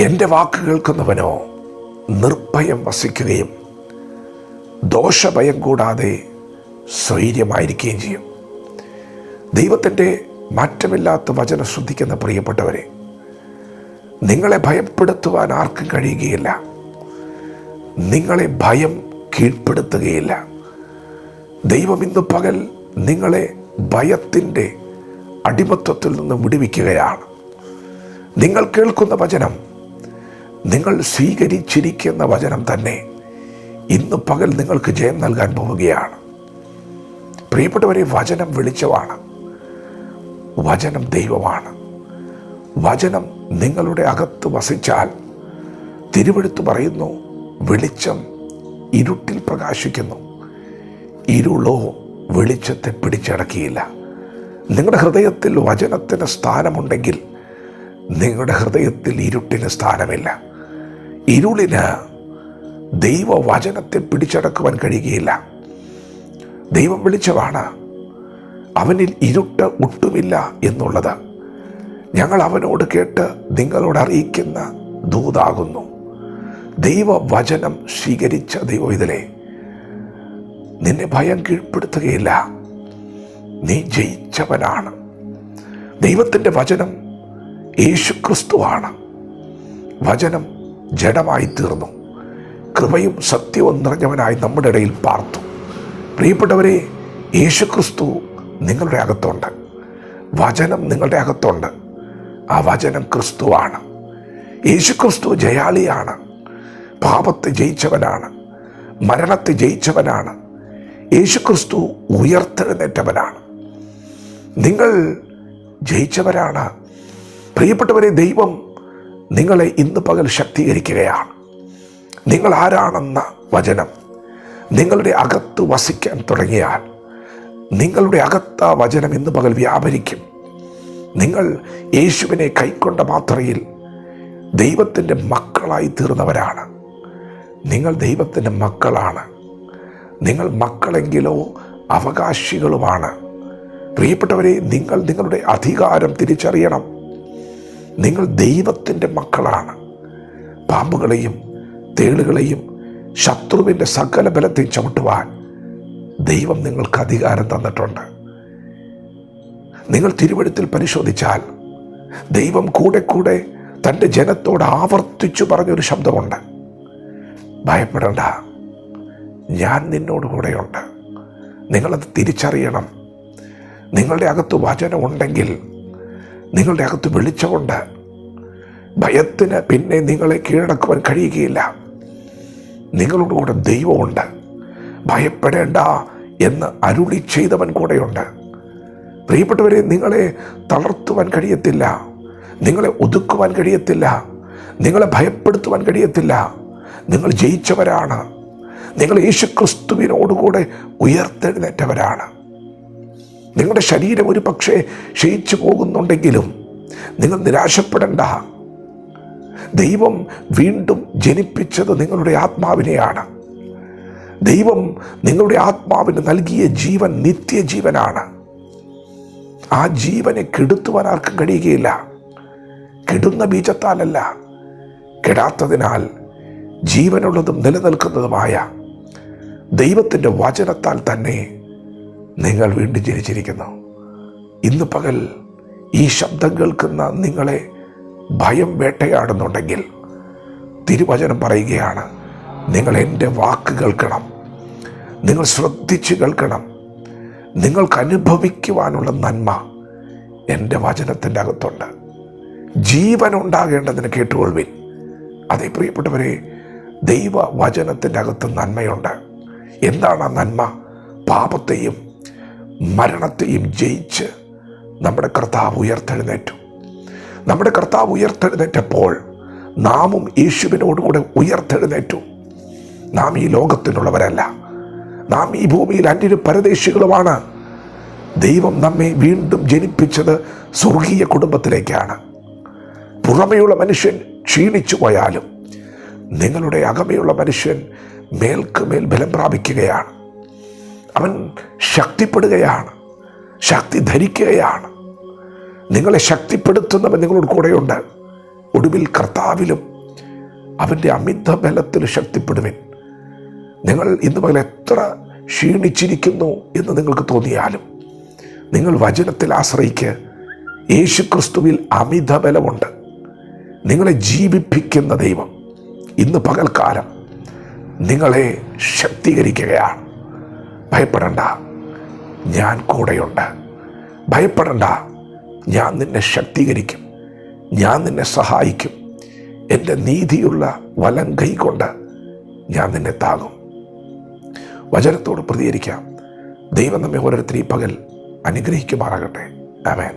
എൻ്റെ വാക്ക് കേൾക്കുന്നവനോ നിർഭയം വസിക്കുകയും ദോഷഭയം കൂടാതെ സ്വൈര്യമായിരിക്കുകയും ചെയ്യും. ദൈവത്തിൻ്റെ മാറ്റമില്ലാത്ത വചനം ശ്രദ്ധിക്കുന്ന പ്രിയപ്പെട്ടവരെ, നിങ്ങളെ ഭയപ്പെടുത്തുവാൻ ആർക്കും കഴിയുകയില്ല. നിങ്ങളെ ഭയം കീഴ്പ്പെടുത്തുകയില്ല. ദൈവം ഇന്ന് പകൽ നിങ്ങളെ ഭയത്തിൻ്റെ അടിമത്വത്തിൽ നിന്ന് വിടുവിക്കുകയാണ്. നിങ്ങൾ കേൾക്കുന്ന വചനം, നിങ്ങൾ സ്വീകരിച്ചിരിക്കുന്ന വചനം തന്നെ ഇന്ന് പകൽ നിങ്ങൾക്ക് ജയം നൽകാൻ പോവുകയാണ്. പ്രിയപ്പെട്ടവരെ, വചനം വെളിച്ചമാണ്. വചനം ദൈവമാണ്. വചനം നിങ്ങളുടെ അകത്ത് വസിച്ചാൽ തിരുവെഴുത്ത് പറയുന്നു, വെളിച്ചം ഇരുട്ടിൽ പ്രകാശിക്കുന്നു, ഇരുളോ വെളിച്ചത്തെ പിടിച്ചടക്കിയില്ല. നിങ്ങളുടെ ഹൃദയത്തിൽ വചനത്തിന് സ്ഥാനമുണ്ടെങ്കിൽ നിങ്ങളുടെ ഹൃദയത്തിൽ ഇരുട്ടിന് സ്ഥാനമില്ല. ഇരുളിന് ദൈവവചനത്തെ പിടിച്ചടക്കുവാൻ കഴിയുകയില്ല. ദൈവം വെളിച്ചമാണ്, അവനിൽ ഇരുട്ട് ഒട്ടുമില്ല എന്നുള്ളത് ഞങ്ങൾ അവനോട് കേട്ട് നിങ്ങളോട് അറിയിക്കുന്ന ദൂതാകുന്നു. ദൈവവചനം സ്വീകരിച്ച ദൈവവിതലേ, നിന്നെ ഭയം കീഴ്പ്പെടുത്തുകയില്ല. നീ ജയിച്ചവനാണ്. ദൈവത്തിൻ്റെ വചനം യേശുക്രിസ്തുവാണ്. വചനം ജഡമായി തീർന്നു, കൃപയും സത്യവും നിറഞ്ഞവനായി നമ്മുടെ ഇടയിൽ പാർത്തു. പ്രിയപ്പെട്ടവരെ, യേശുക്രിസ്തു നിങ്ങളുടെ അകത്തുണ്ട്. വചനം നിങ്ങളുടെ അകത്തുണ്ട്. ആ വചനം ക്രിസ്തുവാണ്. യേശുക്രിസ്തു ജയാളിയാണ്. പാപത്തെ ജയിച്ചവനാണ്, മരണത്തെ ജയിച്ചവനാണ്. യേശുക്രിസ്തു ഉയർത്തെഴുന്നേറ്റവനാണ്. നിങ്ങൾ ജയിച്ചവരാണ്. പ്രിയപ്പെട്ടവരെ, ദൈവം നിങ്ങളെ ഇന്ന് പകൽ ശക്തീകരിക്കുകയാണ്. നിങ്ങൾ ആരാണെന്ന വചനം നിങ്ങളുടെ അകത്ത് വസിക്കാൻ തുടങ്ങിയാൽ നിങ്ങളുടെ അകത്ത വചനം ഇന്ന് പകൽ വ്യാപരിക്കും. നിങ്ങൾ യേശുവിനെ കൈക്കൊണ്ട മാത്രയിൽ ദൈവത്തിൻ്റെ മക്കളായി തീർന്നവരാണ്. നിങ്ങൾ ദൈവത്തിൻ്റെ മക്കളാണ്. നിങ്ങൾ മക്കളെങ്കിലോ അവകാശികളുമാണ്. പ്രിയപ്പെട്ടവരെ, നിങ്ങൾ നിങ്ങളുടെ അധികാരം തിരിച്ചറിയണം. നിങ്ങൾ ദൈവത്തിൻ്റെ മക്കളാണ്. പാമ്പുകളെയും തേളുകളെയും ശത്രുവിൻ്റെ സകല ബലത്തെയും ചവിട്ടുവാൻ ദൈവം നിങ്ങൾക്ക് അധികാരം തന്നിട്ടുണ്ട്. നിങ്ങൾ തിരുവെഴുത്തിൽ പരിശോധിച്ചാൽ ദൈവം കൂടെ കൂടെ തൻ്റെ ജനത്തോട് ആവർത്തിച്ചു പറഞ്ഞൊരു ശബ്ദമുണ്ട്, ഭയപ്പെടേണ്ട, ഞാൻ നിന്നോട് കൂടെയുണ്ട്. നിങ്ങളത് തിരിച്ചറിയണം. നിങ്ങളുടെ അകത്ത് വചനമുണ്ടെങ്കിൽ നിങ്ങളുടെ അകത്ത് വെളിച്ചമുണ്ട്. ഭയത്തിന് പിന്നെ നിങ്ങളെ കീഴടക്കുവാൻ കഴിയുകയില്ല. നിങ്ങളുടെ കൂടെ ദൈവമുണ്ട്. ഭയപ്പെടേണ്ട എന്ന് അരുളി ചെയ്തവൻ കൂടെയുണ്ട്. പ്രിയപ്പെട്ടവരെ, നിങ്ങളെ തളർത്തുവാൻ കഴിയത്തില്ല, നിങ്ങളെ ഒതുക്കുവാൻ കഴിയത്തില്ല, നിങ്ങളെ ഭയപ്പെടുത്തുവാൻ കഴിയത്തില്ല. നിങ്ങൾ ജയിച്ചവരാണ്. നിങ്ങൾ യേശുക്രിസ്തുവിനോടുകൂടെ ഉയർത്തെഴുന്നേറ്റവരാണ്. നിങ്ങളുടെ ശരീരം ഒരു പക്ഷേ ക്ഷയിച്ചു പോകുന്നുണ്ടെങ്കിലും നിങ്ങൾ നിരാശപ്പെടേണ്ട. ദൈവം വീണ്ടും ജനിപ്പിച്ചത് നിങ്ങളുടെ ആത്മാവിനെയാണ്. ദൈവം നിങ്ങളുടെ ആത്മാവിന് നൽകിയ ജീവൻ നിത്യജീവനാണ്. ആ ജീവനെ കെടുത്തുവാൻ ആർക്കും കഴിയുകയില്ല. കെടുന്ന ബീജത്താലല്ല, കെടാത്തതിനാൽ ജീവനുള്ളതും നിലനിൽക്കുന്നതുമായ ദൈവത്തിൻ്റെ വചനത്താൽ തന്നെ നിങ്ങൾ വീണ്ടും ജനിച്ചിരിക്കുന്നു. ഇന്ന് പകൽ ഈ ശബ്ദം കേൾക്കുന്ന നിങ്ങളെ ഭയം വേട്ടയാടുന്നുണ്ടെങ്കിൽ തിരുവചനം പറയുകയാണ്, നിങ്ങൾ എൻ്റെ വാക്ക് കേൾക്കണം. നിങ്ങൾ ശ്രദ്ധിച്ച് കേൾക്കണം. നിങ്ങൾക്ക് അനുഭവിക്കുവാനുള്ള നന്മ എൻ്റെ വചനത്തിൻ്റെ അകത്തുണ്ട്. ജീവൻ ഉണ്ടാകേണ്ടതിന് കേട്ടുകൊള്ളുവിൻ. അതേ പ്രിയപ്പെട്ടവരെ, ദൈവ വചനത്തിൻ്റെ അകത്ത് നന്മയുണ്ട്. എന്താണ് ആ നന്മ? പാപത്തെയും മരണത്തെയും ജയിച്ച് നമ്മുടെ കർത്താവ് ഉയർത്തെഴുന്നേറ്റു. നമ്മുടെ കർത്താവ് ഉയർത്തെഴുന്നേറ്റപ്പോൾ നാമും യേശുവിനോടുകൂടെ ഉയർത്തെഴുന്നേറ്റു. നാം ഈ ലോകത്തിനുള്ളവരല്ല, നാം ഈ ഭൂമിയിൽ അന്യരും പരദേശികളുമാണ്. ദൈവം നമ്മെ വീണ്ടും ജനിപ്പിച്ചത് സ്വർഗീയ കുടുംബത്തിലേക്കാണ്. പുറമെയുള്ള മനുഷ്യൻ ക്ഷീണിച്ചു പോയാലും നിങ്ങളുടെ അകമയുള്ള മനുഷ്യൻ മേൽക്കുമേൽ ബലം പ്രാപിക്കുകയാണ്. അവൻ ശക്തിപ്പെടുകയാണ്, ശക്തി ധരിക്കുകയാണ്. നിങ്ങളെ ശക്തിപ്പെടുത്തുന്നവൻ നിങ്ങളോട് കൂടെയുണ്ട്. ഒടുവിൽ കർത്താവിലും അവൻ്റെ അമിത ബലത്തിൽ ശക്തിപ്പെടുവിൻ. നിങ്ങൾ ഇന്ന് പകൽ എത്ര ക്ഷീണിച്ചിരിക്കുന്നു എന്ന് നിങ്ങൾക്ക് തോന്നിയാലും നിങ്ങൾ വചനത്തിൽ ആശ്രയിക്ക്. യേശുക്രിസ്തുവിൽ അമിത ബലമുണ്ട്. നിങ്ങളെ ജീവിപ്പിക്കുന്ന ദൈവം ഇന്ന് പകൽക്കാലം നിങ്ങളെ ശക്തീകരിക്കുകയാണ്. ഭയപ്പെടണ്ട, ഞാൻ കൂടെയുണ്ട്. ഭയപ്പെടണ്ട, ഞാൻ നിന്നെ ശക്തീകരിക്കും, ഞാൻ നിന്നെ സഹായിക്കും. എൻ്റെ നീതിയുള്ള വലം കൈ കൊണ്ട് ഞാൻ നിന്നെ താങ്ങും. വചനത്തോട് പ്രതികരിക്കാം. ദൈവം നമ്മെ ഓരോരുത്തരെയും പകൽ അനുഗ്രഹിക്കുമാറാകട്ടെ. ആമേൻ.